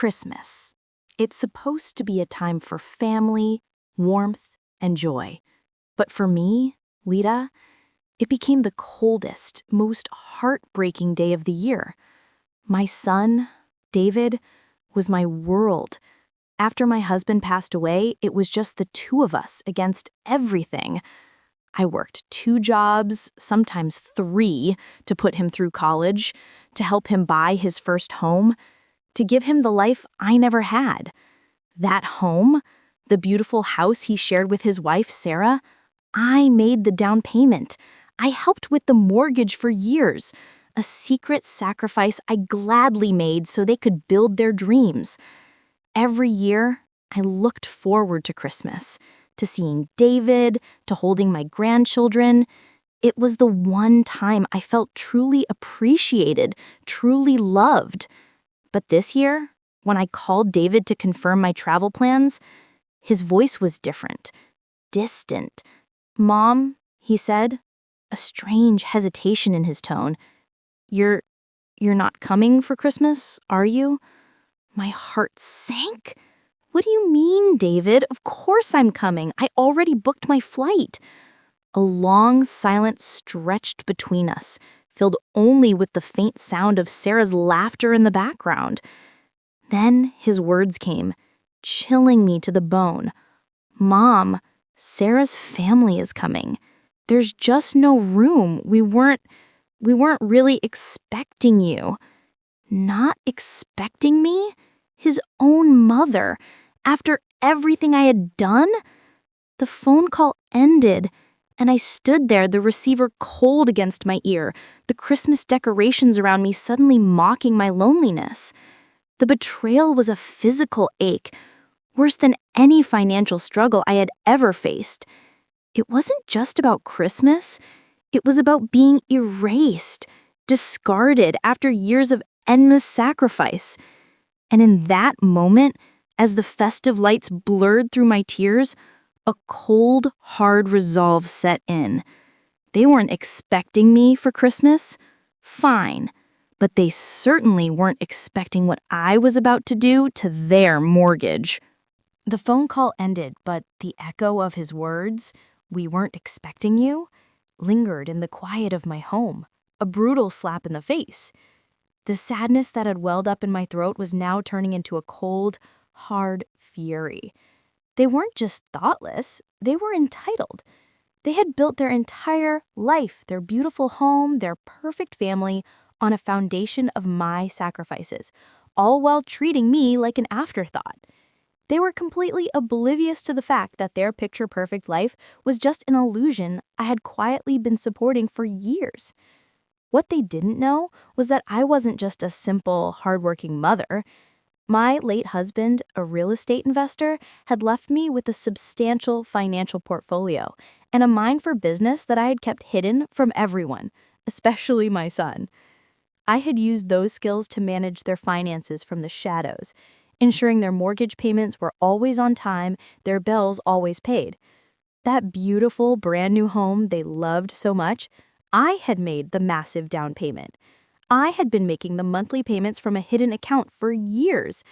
Christmas. It's supposed to be a time for family, warmth, and joy. But for me, Lita, it became the coldest, most heartbreaking day of the year. My son, David, was my world. After my husband passed away, it was just the two of us against everything. I worked 2 jobs, sometimes 3, to put him through college, to help him buy his first home, to give him the life I never had. That home, the beautiful house he shared with his wife, Sarah, I made the down payment. I helped with the mortgage for years, a secret sacrifice I gladly made so they could build their dreams. Every year, I looked forward to Christmas, to seeing David, to holding my grandchildren. It was the one time I felt truly appreciated, truly loved. But this year, when I called David to confirm my travel plans, his voice was different, distant. "Mom," he said, a strange hesitation in his tone. You're not coming for Christmas, are you?" My heart sank. "What do you mean, David? Of course I'm coming. I already booked my flight." A long silence stretched between us, filled only with the faint sound of Sarah's laughter in the background. Then his words came, chilling me to the bone. "Mom, Sarah's family is coming. There's just no room. We weren't really expecting you." Not expecting me? His own mother, after everything I had done? The phone call ended, and I stood there, the receiver cold against my ear, the Christmas decorations around me suddenly mocking my loneliness. The betrayal was a physical ache, worse than any financial struggle I had ever faced. It wasn't just about Christmas. It was about being erased, discarded after years of endless sacrifice. And in that moment, as the festive lights blurred through my tears, a cold, hard resolve set in. They weren't expecting me for Christmas? Fine. But they certainly weren't expecting what I was about to do to their mortgage. The phone call ended, but the echo of his words, "We weren't expecting you," lingered in the quiet of my home, a brutal slap in the face. The sadness that had welled up in my throat was now turning into a cold, hard fury. They weren't just thoughtless, they were entitled. They had built their entire life, their beautiful home, their perfect family, on a foundation of my sacrifices, all while treating me like an afterthought. They were completely oblivious to the fact that their picture-perfect life was just an illusion I had quietly been supporting for years. What they didn't know was that I wasn't just a simple, hardworking mother. My late husband, a real estate investor, had left me with a substantial financial portfolio and a mind for business that I had kept hidden from everyone, especially my son. I had used those skills to manage their finances from the shadows, ensuring their mortgage payments were always on time, their bills always paid. That beautiful, brand new home they loved so much, I had made the massive down payment. I had been making the monthly payments from a hidden account for years,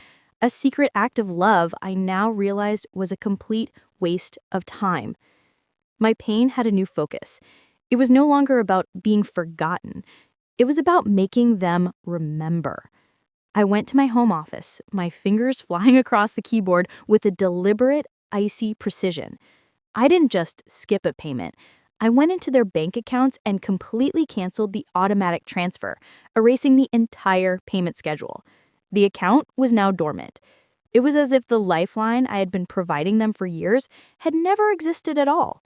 a secret act of love I now realized was a complete waste of time. My pain had a new focus. It was no longer about being forgotten. It was about making them remember. I went to my home office, my fingers flying across the keyboard with a deliberate, icy precision. I didn't just skip a payment. I went into their bank accounts and completely canceled the automatic transfer, erasing the entire payment schedule. The account was now dormant. It was as if the lifeline I had been providing them for years had never existed at all.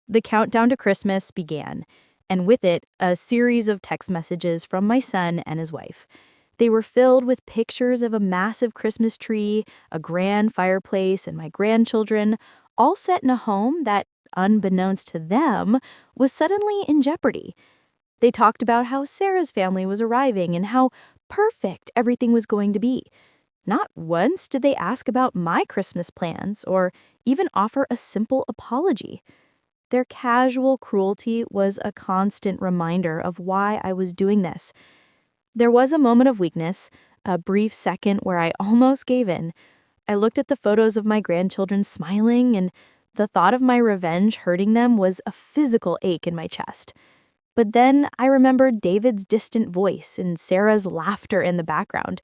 The countdown to Christmas began, and with it, a series of text messages from my son and his wife. They were filled with pictures of a massive Christmas tree, a grand fireplace, and my grandchildren, all set in a home that, unbeknownst to them, was suddenly in jeopardy. They talked about how Sarah's family was arriving and how perfect everything was going to be. Not once did they ask about my Christmas plans or even offer a simple apology. Their casual cruelty was a constant reminder of why I was doing this. There was a moment of weakness, a brief second where I almost gave in. I looked at the photos of my grandchildren smiling, and the thought of my revenge hurting them was a physical ache in my chest. But then I remembered David's distant voice and Sarah's laughter in the background.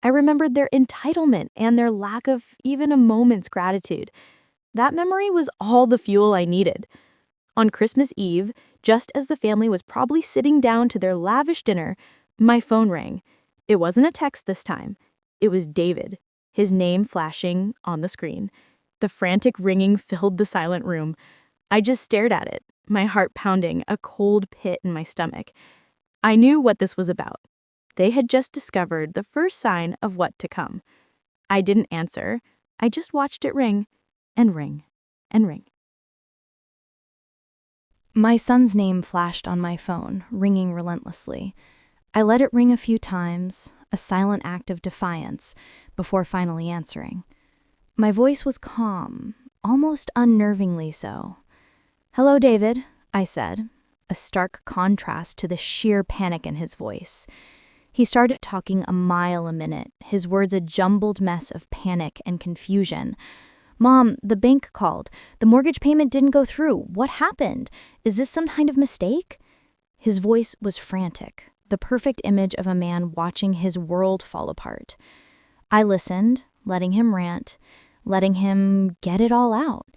I remembered their entitlement and their lack of even a moment's gratitude. That memory was all the fuel I needed. On Christmas Eve, just as the family was probably sitting down to their lavish dinner, my phone rang. It wasn't a text this time. It was David, his name flashing on the screen. The frantic ringing filled the silent room. I just stared at it, my heart pounding, a cold pit in my stomach. I knew what this was about. They had just discovered the first sign of what to come. I didn't answer. I just watched it ring and ring and ring. My son's name flashed on my phone, ringing relentlessly. I let it ring a few times, a silent act of defiance, before finally answering. My voice was calm, almost unnervingly so. "Hello, David," I said, a stark contrast to the sheer panic in his voice. He started talking a mile a minute, his words a jumbled mess of panic and confusion. "Mom, the bank called. The mortgage payment didn't go through. What happened? Is this some kind of mistake?" His voice was frantic, the perfect image of a man watching his world fall apart. I listened, letting him rant, letting him get it all out.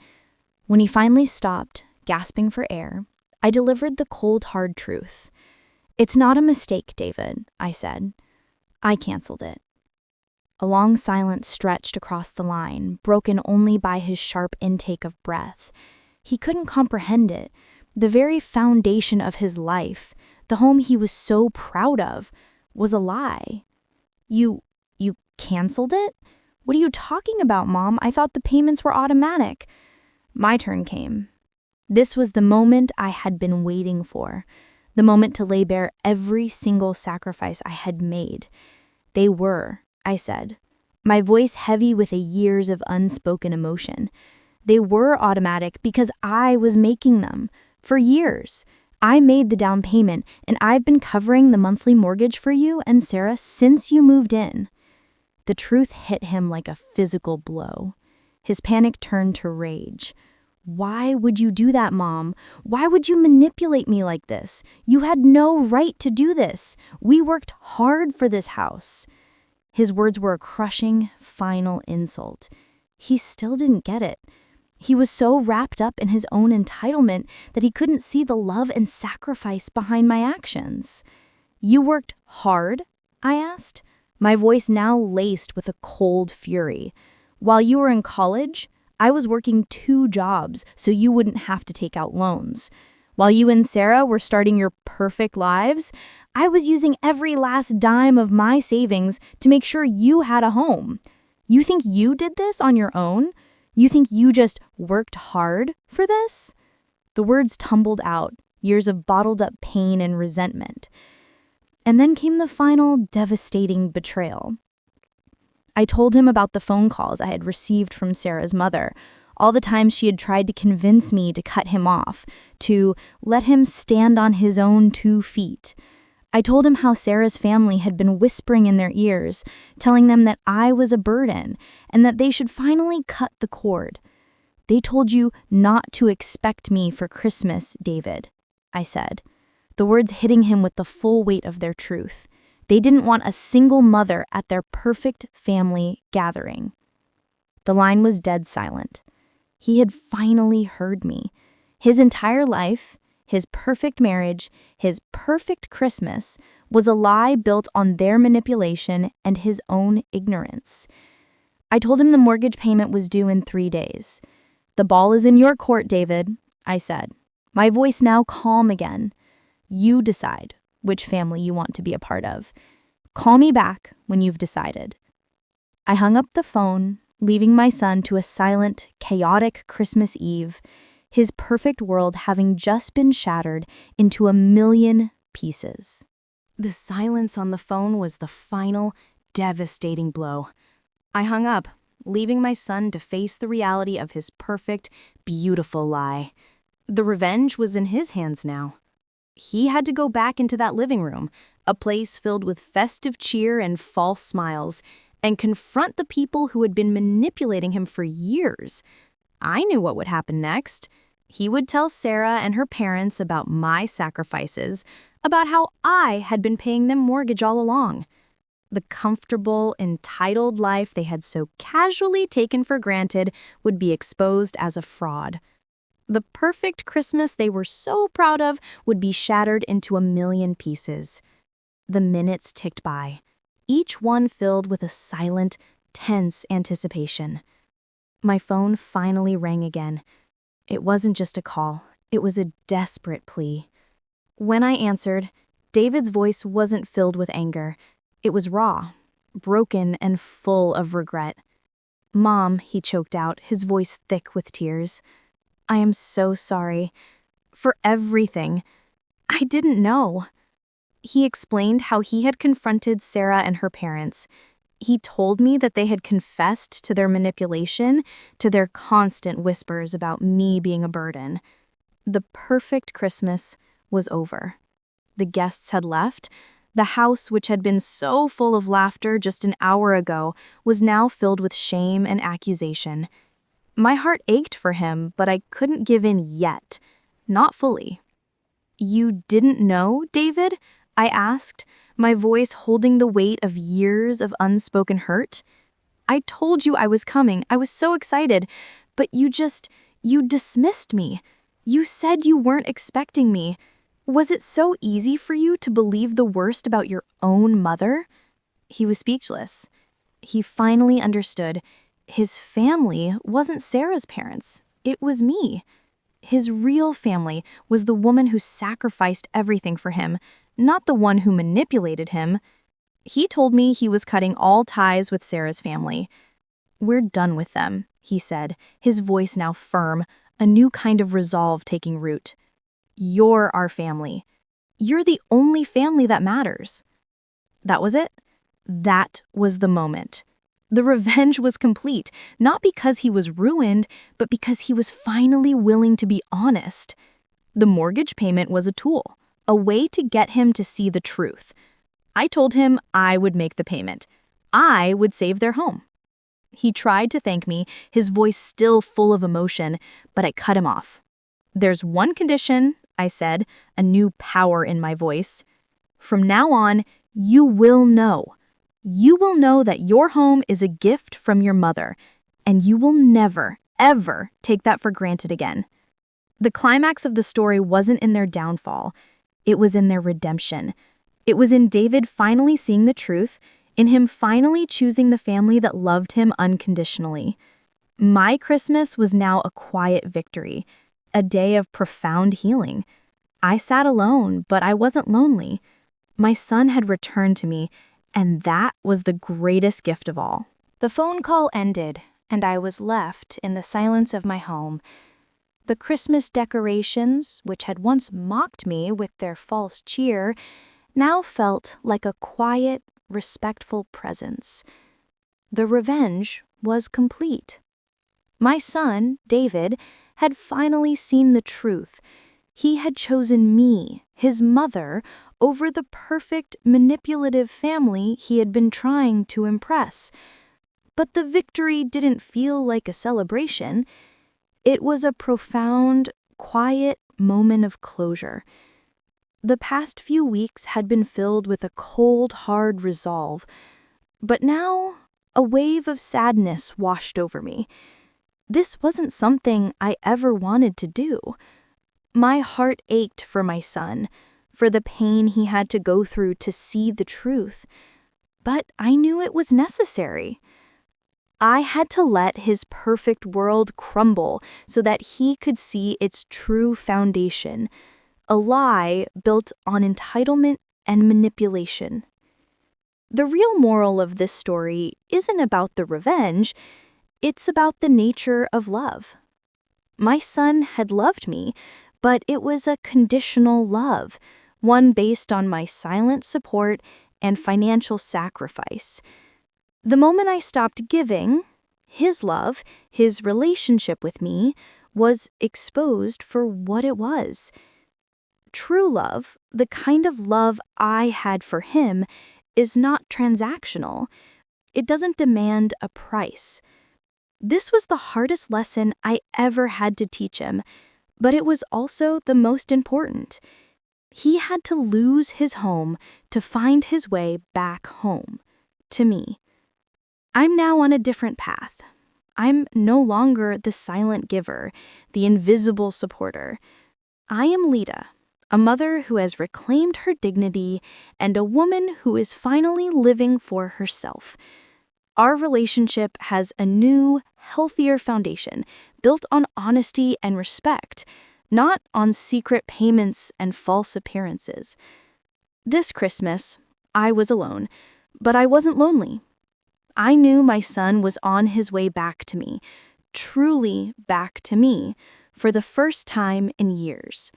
When he finally stopped, gasping for air, I delivered the cold, hard truth. "It's not a mistake, David," I said. "I canceled it." A long silence stretched across the line, broken only by his sharp intake of breath. He couldn't comprehend it. The very foundation of his life, the home he was so proud of, was a lie. You canceled it? What are you talking about, Mom? I thought the payments were automatic." My turn came. This was the moment I had been waiting for, the moment to lay bare every single sacrifice I had made. "They were," I said, my voice heavy with years of unspoken emotion. "They were automatic because I was making them. For years. I made the down payment, and I've been covering the monthly mortgage for you and Sarah since you moved in." The truth hit him like a physical blow. His panic turned to rage. "Why would you do that, Mom? Why would you manipulate me like this? You had no right to do this. We worked hard for this house." His words were a crushing, final insult. He still didn't get it. He was so wrapped up in his own entitlement that he couldn't see the love and sacrifice behind my actions. "You worked hard?" I asked, my voice now laced with a cold fury. "While you were in college, I was working 2 jobs so you wouldn't have to take out loans. While you and Sarah were starting your perfect lives, I was using every last dime of my savings to make sure you had a home. You think you did this on your own? You think you just worked hard for this?" The words tumbled out, years of bottled up pain and resentment. And then came the final devastating betrayal. I told him about the phone calls I had received from Sarah's mother, all the times she had tried to convince me to cut him off, to let him stand on his own 2 feet. I told him how Sarah's family had been whispering in their ears, telling them that I was a burden and that they should finally cut the cord. "They told you not to expect me for Christmas, David," I said, the words hitting him with the full weight of their truth. They didn't want a single mother at their perfect family gathering. The line was dead silent. He had finally heard me. His entire life, his perfect marriage, his perfect Christmas, was a lie built on their manipulation and his own ignorance. I told him the mortgage payment was due in 3 days. "The ball is in your court, David," I said, my voice now calm again. "You decide which family you want to be a part of. Call me back when you've decided." I hung up the phone, leaving my son to a silent, chaotic Christmas Eve, his perfect world having just been shattered into a million pieces. The silence on the phone was the final, devastating blow. I hung up, leaving my son to face the reality of his perfect, beautiful lie. The revenge was in his hands now. He had to go back into that living room, a place filled with festive cheer and false smiles, and confront the people who had been manipulating him for years. I knew what would happen next. He would tell Sarah and her parents about my sacrifices, about how I had been paying them mortgage all along. The comfortable, entitled life they had so casually taken for granted would be exposed as a fraud. The perfect Christmas they were so proud of would be shattered into a million pieces. The minutes ticked by, each one filled with a silent, tense anticipation. My phone finally rang again. It wasn't just a call, it was a desperate plea. When I answered, David's voice wasn't filled with anger. It was raw, broken, and full of regret. "Mom," he choked out, his voice thick with tears. "I am so sorry. For everything. I didn't know." He explained how he had confronted Sarah and her parents. He told me that they had confessed to their manipulation, to their constant whispers about me being a burden. The perfect Christmas was over. The guests had left. The house, which had been so full of laughter just an hour ago, was now filled with shame and accusation. My heart ached for him, but I couldn't give in yet. Not fully. "You didn't know, David?" I asked, my voice holding the weight of years of unspoken hurt. "I told you I was coming. I was so excited. But you dismissed me. You said you weren't expecting me. Was it so easy for you to believe the worst about your own mother?" He was speechless. He finally understood. His family wasn't Sarah's parents. It was me. His real family was the woman who sacrificed everything for him, not the one who manipulated him. He told me he was cutting all ties with Sarah's family. "We're done with them," he said, his voice now firm, a new kind of resolve taking root. "You're our family. You're the only family that matters." That was it. That was the moment. The revenge was complete, not because he was ruined, but because he was finally willing to be honest. The mortgage payment was a tool, a way to get him to see the truth. I told him I would make the payment. I would save their home. He tried to thank me, his voice still full of emotion, but I cut him off. "There's one condition," I said, a new power in my voice. "From now on, you will know. You will know that your home is a gift from your mother, and you will never, ever take that for granted again." The climax of the story wasn't in their downfall. It was in their redemption. It was in David finally seeing the truth, in him finally choosing the family that loved him unconditionally. My Christmas was now a quiet victory, a day of profound healing. I sat alone, but I wasn't lonely. My son had returned to me, and that was the greatest gift of all. The phone call ended, and I was left in the silence of my home. The Christmas decorations, which had once mocked me with their false cheer, now felt like a quiet, respectful presence. The revenge was complete. My son, David, had finally seen the truth. He had chosen me, his mother, over the perfect, manipulative family he had been trying to impress. But the victory didn't feel like a celebration. It was a profound, quiet moment of closure. The past few weeks had been filled with a cold, hard resolve, but now a wave of sadness washed over me. This wasn't something I ever wanted to do. My heart ached for my son, for the pain he had to go through to see the truth, but I knew it was necessary. I had to let his perfect world crumble so that he could see its true foundation, a lie built on entitlement and manipulation. The real moral of this story isn't about the revenge, it's about the nature of love. My son had loved me, but it was a conditional love, one based on my silent support and financial sacrifice. The moment I stopped giving, his love, his relationship with me, was exposed for what it was. True love, the kind of love I had for him, is not transactional. It doesn't demand a price. This was the hardest lesson I ever had to teach him, but it was also the most important. He had to lose his home to find his way back home, to me. I'm now on a different path. I'm no longer the silent giver, the invisible supporter. I am Lita, a mother who has reclaimed her dignity and a woman who is finally living for herself. Our relationship has a new, healthier foundation built on honesty and respect, not on secret payments and false appearances. This Christmas, I was alone, but I wasn't lonely. I knew my son was on his way back to me, truly back to me, for the first time in years.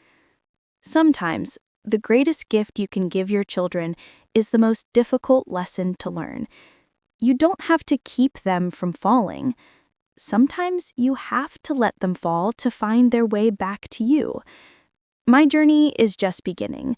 Sometimes, the greatest gift you can give your children is the most difficult lesson to learn. You don't have to keep them from falling. Sometimes you have to let them fall to find their way back to you. My journey is just beginning.